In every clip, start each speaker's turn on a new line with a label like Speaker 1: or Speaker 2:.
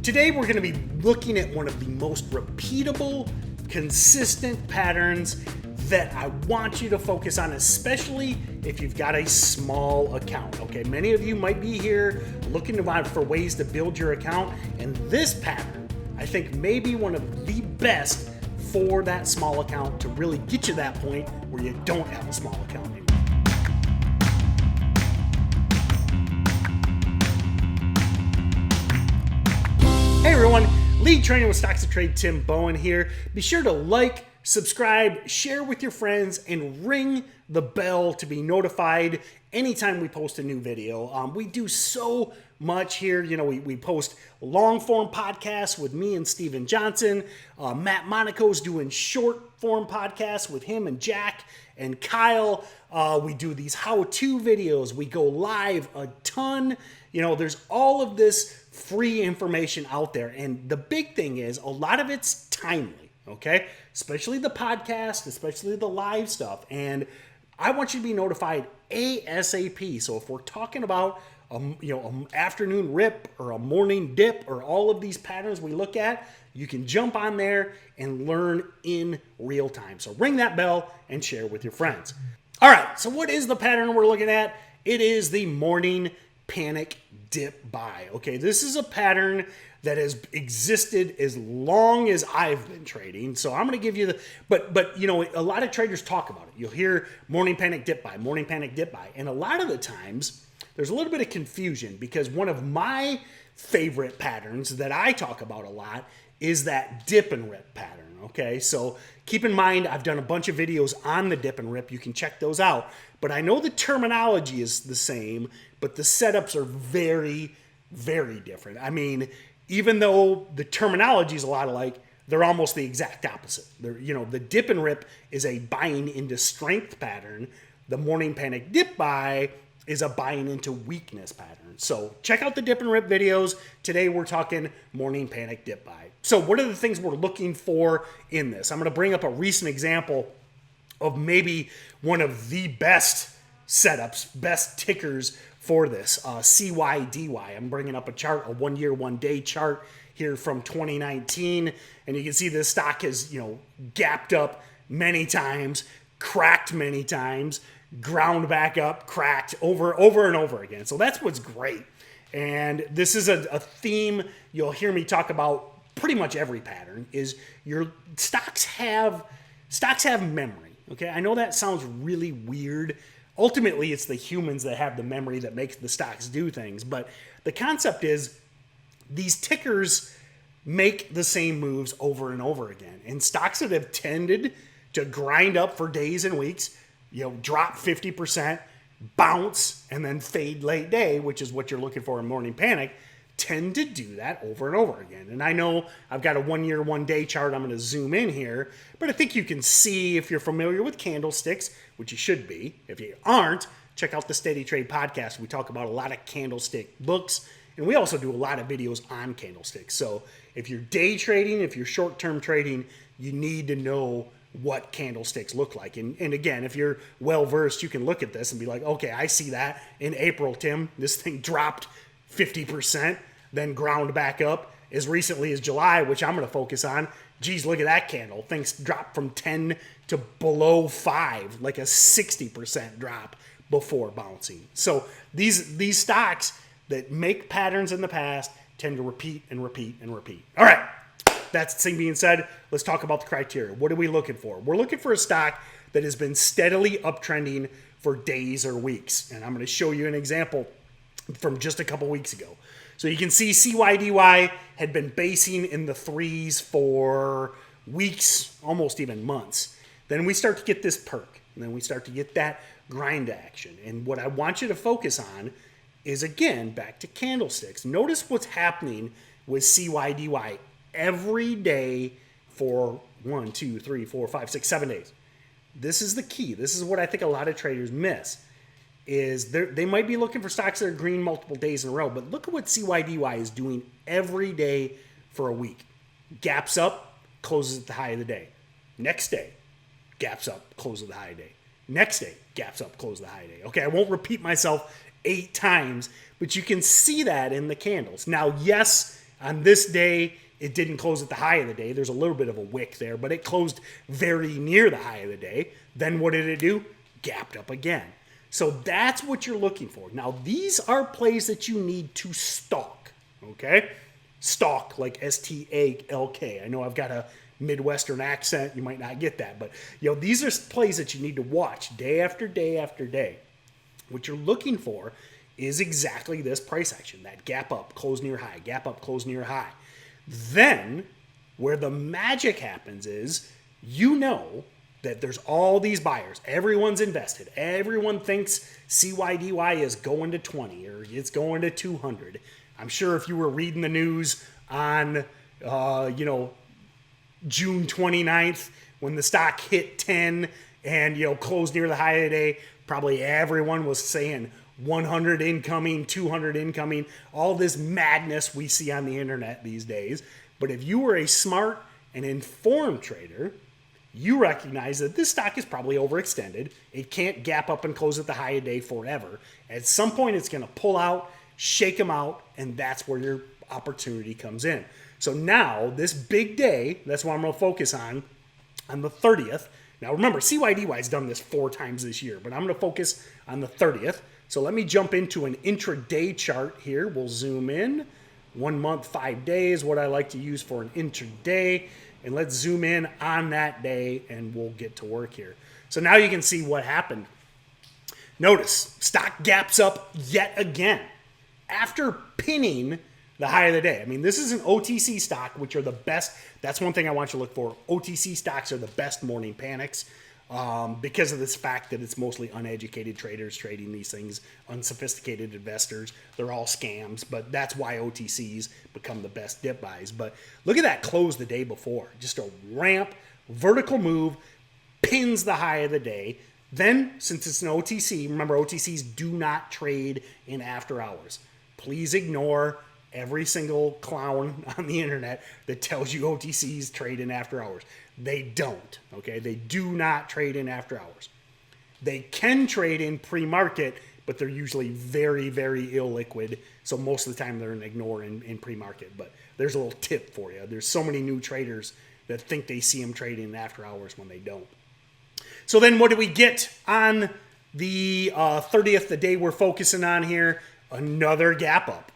Speaker 1: Today we're going to be looking at one of the most repeatable, consistent patterns that I want you to focus on, especially if you've got a small account. Okay, many of you might be here looking for ways to build your account, and this pattern, I think, may be one of the best for that small account to really get you to that point where you don't have a small account anymore. Hey everyone, lead trainer with StocksToTrade, Tim Bohen here. Be sure to like, subscribe, share with your friends, and ring the bell to be notified anytime we post a new video. We do so much here. You know, we post long form podcasts with me and Steven Johnson. Matt Monaco's doing short form podcasts with him and Jack and Kyle. We do these how-to videos. We go live a ton. You know, there's all of this free information out there. And the big thing is a lot of it's timely, okay? Especially the podcast, especially the live stuff. And I want you to be notified ASAP. So if we're talking about an afternoon rip or a morning dip or all of these patterns we look at, you can jump on there and learn in real time. So ring that bell and share with your friends. All right, so what is the pattern we're looking at? It is the morning panic dip buy. Okay, this is a pattern that has existed as long as I've been trading. So I'm going to give you but you know, a lot of traders talk about it. You'll hear morning panic dip buy, morning panic dip buy. And a lot of the times there's a little bit of confusion because one of my favorite patterns that I talk about a lot is that dip and rip pattern. Okay, so keep in mind, I've done a bunch of videos on the dip and rip. You can check those out. But I know the terminology is the same, but the setups are very, very different. I mean, even though the terminology is a lot alike, they're almost the exact opposite. The dip and rip is a buying into strength pattern. The morning panic dip buy is a buying into weakness pattern. So check out the dip and rip videos. Today we're talking morning panic dip buy. So what are the things we're looking for in this? I'm going to bring up a recent example of maybe one of the best setups, best tickers for this, CYDY. I'm bringing up a chart, a 1 year, 1 day chart here from 2019. And you can see this stock has, gapped up many times, cracked many times, ground back up, cracked over and over again. So that's what's great. And this is a theme you'll hear me talk about pretty much every pattern is your stocks have memory. Okay, I know that sounds really weird. Ultimately, it's the humans that have the memory that makes the stocks do things. But the concept is these tickers make the same moves over and over again. And stocks that have tended to grind up for days and weeks, drop 50%, bounce, and then fade late day, which is what you're looking for in morning panic, tend to do that over and over again. And I know I've got a 1 year, 1 day chart. I'm going to zoom in here, but I think you can see if you're familiar with candlesticks, which you should be. If you aren't, check out the Steady Trade podcast. We talk about a lot of candlestick books, and we also do a lot of videos on candlesticks. So if you're day trading, if you're short-term trading, you need to know what candlesticks look like. And again, if you're well-versed, you can look at this and be like, okay, I see that in April, Tim. This thing dropped 50%, then ground back up as recently as July, which I'm going to focus on. Geez, look at that candle. Things dropped from 10 to below 5, like a 60% drop before bouncing. So these stocks that make patterns in the past tend to repeat and repeat and repeat. All right, that's the thing being said. Let's talk about the criteria. What are we looking for? We're looking for a stock that has been steadily uptrending for days or weeks. And I'm going to show you an example from just a couple weeks ago. So you can see CYDY had been basing in the threes for weeks, almost even months. Then we start to get this perk, and then we start to get that grind action. And what I want you to focus on is, again, back to candlesticks. Notice what's happening with CYDY every day for 1, 2, 3, 4, 5, 6, 7 days. This is the key. This is what I think a lot of traders miss. Is they might be looking for stocks that are green multiple days in a row, but look at what CYDY is doing every day for a week. Gaps up, closes at the high of the day. Next day, gaps up, closes at the high of the day. Next day, gaps up, closes the high of the day. Okay, I won't repeat myself 8 times, but you can see that in the candles. Now, yes, On this day, it didn't close at the high of the day. There's a little bit of a wick there, but it closed very near the high of the day. Then what did it do? Gapped up again. So that's what you're looking for. Now, these are plays that you need to stalk, okay? Stalk, like S-T-A-L-K. I know I've got a Midwestern accent. You might not get that. But, these are plays that you need to watch day after day after day. What you're looking for is exactly this price action, that gap up, close near high, gap up, close near high. Then, where the magic happens is, that there's all these buyers. Everyone's invested. Everyone thinks CYDY is going to 20 or it's going to 200. I'm sure if you were reading the news on, June 29th, when the stock hit 10 and, closed near the high of the day, probably everyone was saying 100 incoming, 200 incoming, all this madness we see on the internet these days. But if you were a smart and informed trader, you recognize that this stock is probably overextended. It can't gap up and close at the high of the day forever. At some point, it's going to pull out, shake them out, and that's where your opportunity comes in. So now, this big day, that's what I'm going to focus on the 30th. Now remember, CYDY has done this 4 times this year, but I'm going to focus on the 30th. So let me jump into an intraday chart here. We'll zoom in. 1 month, 5 days, what I like to use for an intraday. And let's zoom in on that day and we'll get to work here. So now you can see what happened. Notice, stock gaps up yet again after pinning the high of the day. I mean, this is an OTC stock, which are the best. That's one thing I want you to look for. OTC stocks are the best morning panics because of this fact that it's mostly uneducated traders trading these things, unsophisticated investors. They're all scams, but that's why OTCs become the best dip buys. But look at that close the day before. Just a ramp, vertical move, pins the high of the day. Then, since it's an OTC, remember OTCs do not trade in after hours. Please ignore every single clown on the internet that tells you OTCs trade in after hours. They don't, okay? They do not trade in after hours. They can trade in pre-market, but they're usually very, very illiquid. So most of the time they're an ignore in pre-market. But there's a little tip for you. There's so many new traders that think they see them trading in after hours when they don't. So then what do we get on the 30th, the day we're focusing on here? Another gap up.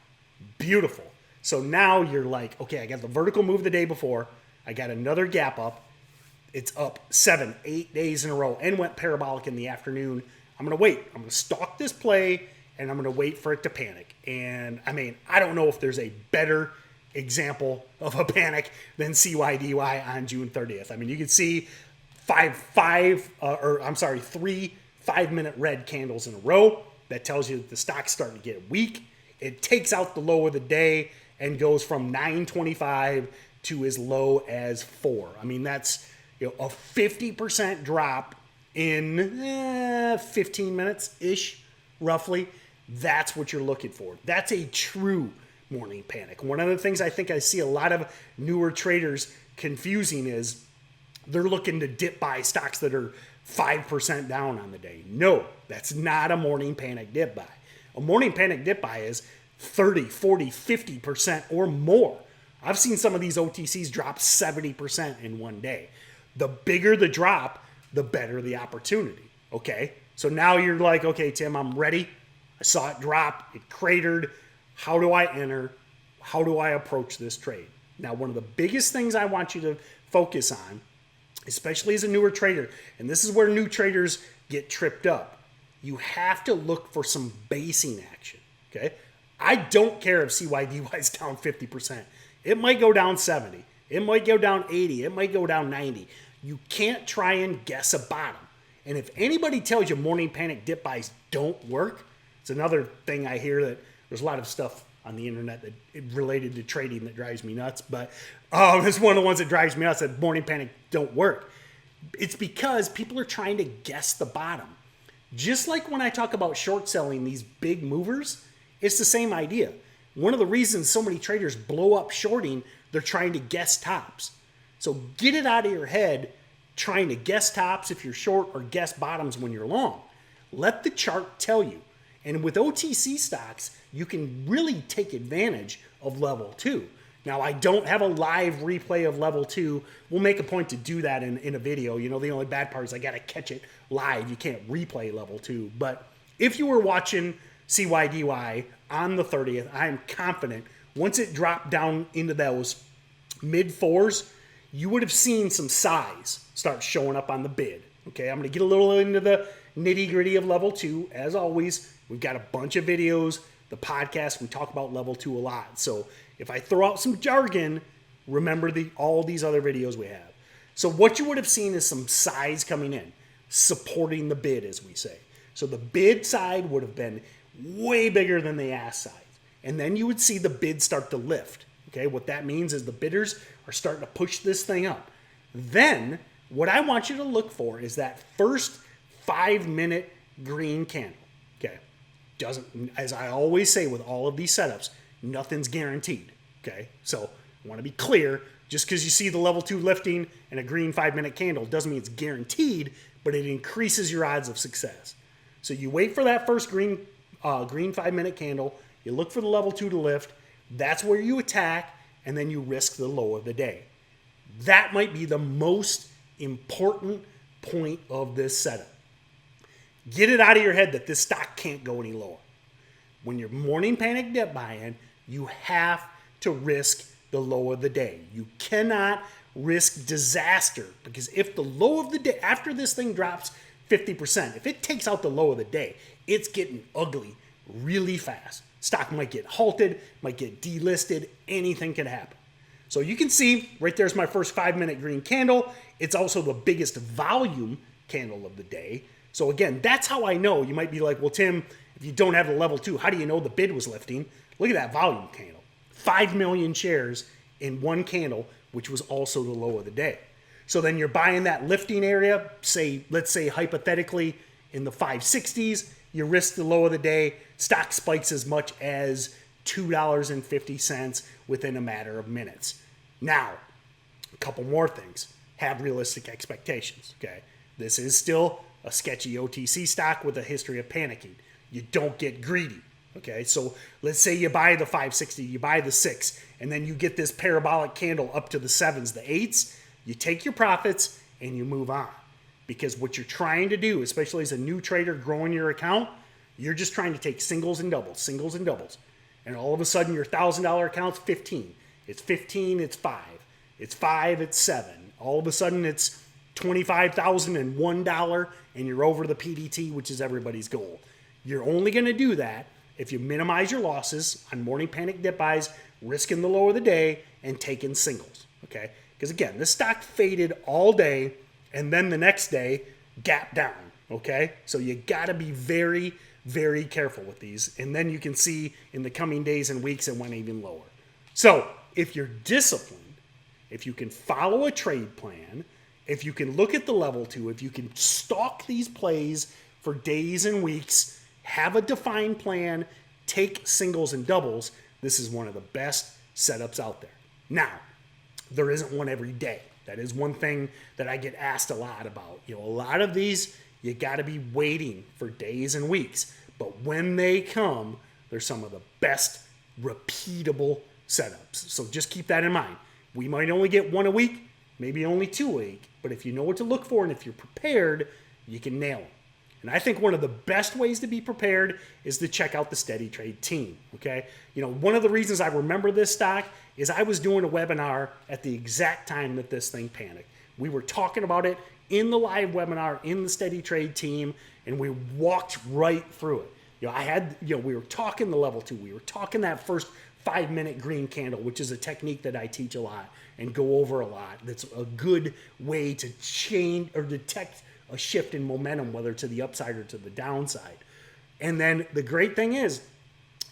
Speaker 1: Beautiful. So now you're like, okay, I got the vertical move the day before. I got another gap up. It's up 7, 8 days in a row and went parabolic in the afternoon. I'm going to wait. I'm going to stalk this play and I'm going to wait for it to panic. And I mean, I don't know if there's a better example of a panic than CYDY on June 30th. I mean, you can see 3 5-minute red candles in a row. That tells you that the stock's starting to get weak. It takes out the low of the day and goes from 925 to as low as 4. I mean, that's a 50% drop in 15 minutes-ish, roughly. That's what you're looking for. That's a true morning panic. One of the things I think I see a lot of newer traders confusing is they're looking to dip buy stocks that are 5% down on the day. No, that's not a morning panic dip buy. A morning panic dip buy is 30, 40, 50% or more. I've seen some of these OTCs drop 70% in one day. The bigger the drop, the better the opportunity. Okay? So now you're like, okay, Tim, I'm ready. I saw it drop. It cratered. How do I enter? How do I approach this trade? Now, one of the biggest things I want you to focus on, especially as a newer trader, and this is where new traders get tripped up, you have to look for some basing action, okay? I don't care if CYDY is down 50%. It might go down 70. It might go down 80. It might go down 90. You can't try and guess a bottom. And if anybody tells you morning panic dip buys don't work, it's another thing I hear that there's a lot of stuff on the internet that related to trading that drives me nuts, but it's one of the ones that drives me nuts that morning panic don't work. It's because people are trying to guess the bottom. Just like when I talk about short selling these big movers, it's the same idea. One of the reasons so many traders blow up shorting, they're trying to guess tops. So get it out of your head trying to guess tops if you're short or guess bottoms when you're long. Let the chart tell you. And with OTC stocks, you can really take advantage of level 2. Now, I don't have a live replay of level 2. We'll make a point to do that in a video. You know, the only bad part is I got to catch it live. You can't replay level 2. But if you were watching CYDY on the 30th, I am confident once it dropped down into those mid 4s, you would have seen some size start showing up on the bid. Okay, I'm going to get a little into the nitty gritty of level 2. As always, we've got a bunch of videos. The podcast, we talk about level 2 a lot. So if I throw out some jargon, remember all these other videos we have. So what you would have seen is some size coming in, supporting the bid, as we say. So the bid side would have been way bigger than the ask side. And then you would see the bid start to lift. Okay, what that means is the bidders are starting to push this thing up. Then what I want you to look for is that first 5-minute green candle. Okay, doesn't, as I always say with all of these setups, nothing's guaranteed. Okay, so I want to be clear. Just because you see the level 2 lifting and a green 5-minute candle doesn't mean it's guaranteed, but it increases your odds of success. So you wait for that first green 5-minute candle. You look for the level 2 to lift. That's where you attack, and then you risk the low of the day. That might be the most important point of this setup. Get it out of your head that this stock can't go any lower. When you're morning panic dip buying, you have to risk the low of the day. You cannot risk disaster, because if the low of the day, after this thing drops 50%, if it takes out the low of the day, it's getting ugly really fast. Stock might get halted, might get delisted, anything can happen. So you can see right there's my first 5-minute green candle. It's also the biggest volume candle of the day. So again, that's how I know. You might be like, well, Tim, if you don't have the level 2, how do you know the bid was lifting? Look at that volume candle. 5 million shares in one candle, which was also the low of the day. So then you're buying that lifting area, let's say hypothetically in the 560s, you risk the low of the day, stock spikes as much as $2.50 within a matter of minutes. Now, a couple more things. Have realistic expectations, okay? This is still a sketchy OTC stock with a history of panicking. You don't get greedy, okay? So let's say you buy the 560, you buy the 6, and then you get this parabolic candle up to the 7s, the 8s. You take your profits and you move on. Because what you're trying to do, especially as a new trader growing your account, you're just trying to take singles and doubles. And all of a sudden your $1,000 account's 15. It's 15, it's 5. It's 5, it's 7. All of a sudden it's $25,001 and you're over the PDT, which is everybody's goal. You're only going to do that if you minimize your losses on morning panic dip buys, risking the low of the day, and taking singles. Okay? Because again, this stock faded all day, and then the next day, gap down, okay? So you got to be very, very careful with these. And then you can see in the coming days and weeks it went even lower. So if you're disciplined, if you can follow a trade plan, if you can look at the level 2, if you can stalk these plays for days and weeks, have a defined plan, take singles and doubles, this is one of the best setups out there. Now, there isn't one every day. That is one thing that I get asked a lot about. You know, a lot of these, you got to be waiting for days and weeks. But when they come, they're some of the best repeatable setups. So just keep that in mind. We might only get one a week, maybe only 2 a week. But if you know what to look for and if you're prepared, you can nail them. And I think one of the best ways to be prepared is to check out the Steady Trade team, okay? You know, one of the reasons I remember this stock is I was doing a webinar at the exact time that this thing panicked. We were talking about it in the live webinar in the Steady Trade team, and we walked right through it. You know, we were talking the level 2. We were talking that first 5-minute green candle, which is a technique that I teach a lot and go over a lot. That's a good way to change or detect a shift in momentum, whether to the upside or to the downside. And then the great thing is,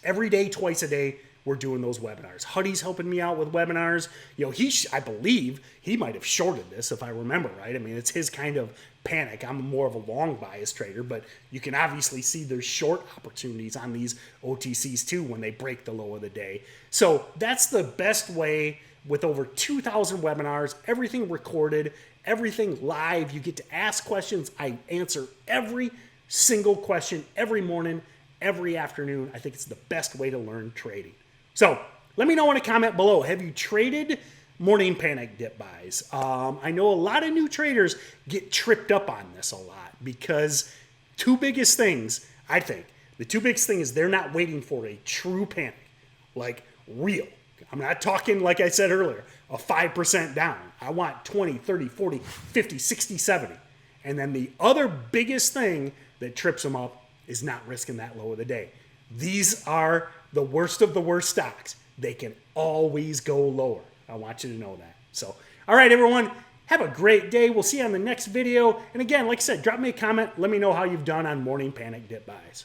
Speaker 1: every day, twice a day, we're doing those webinars. Huddy's helping me out with webinars. You know, I believe he might have shorted this, if I remember right. I mean, it's his kind of panic. I'm more of a long bias trader, but you can obviously see there's short opportunities on these OTCs too when they break the low of the day. So that's the best way, with over 2,000 webinars, everything recorded, everything live. You get to ask questions. I answer every single question every morning, every afternoon. I think it's the best way to learn trading. So let me know in a comment below. Have you traded morning panic dip buys? I know a lot of new traders get tripped up on this a lot because two biggest things, I think, the two biggest things is they're not waiting for a true panic, like real. I'm not talking, like I said earlier, a 5% down. I want 20, 30, 40, 50, 60, 70. And then the other biggest thing that trips them up is not risking that low of the day. These are the worst of the worst stocks. They can always go lower. I want you to know that. So, all right, everyone, have a great day. We'll see you on the next video. And again, like I said, drop me a comment. Let me know how you've done on morning panic dip buys.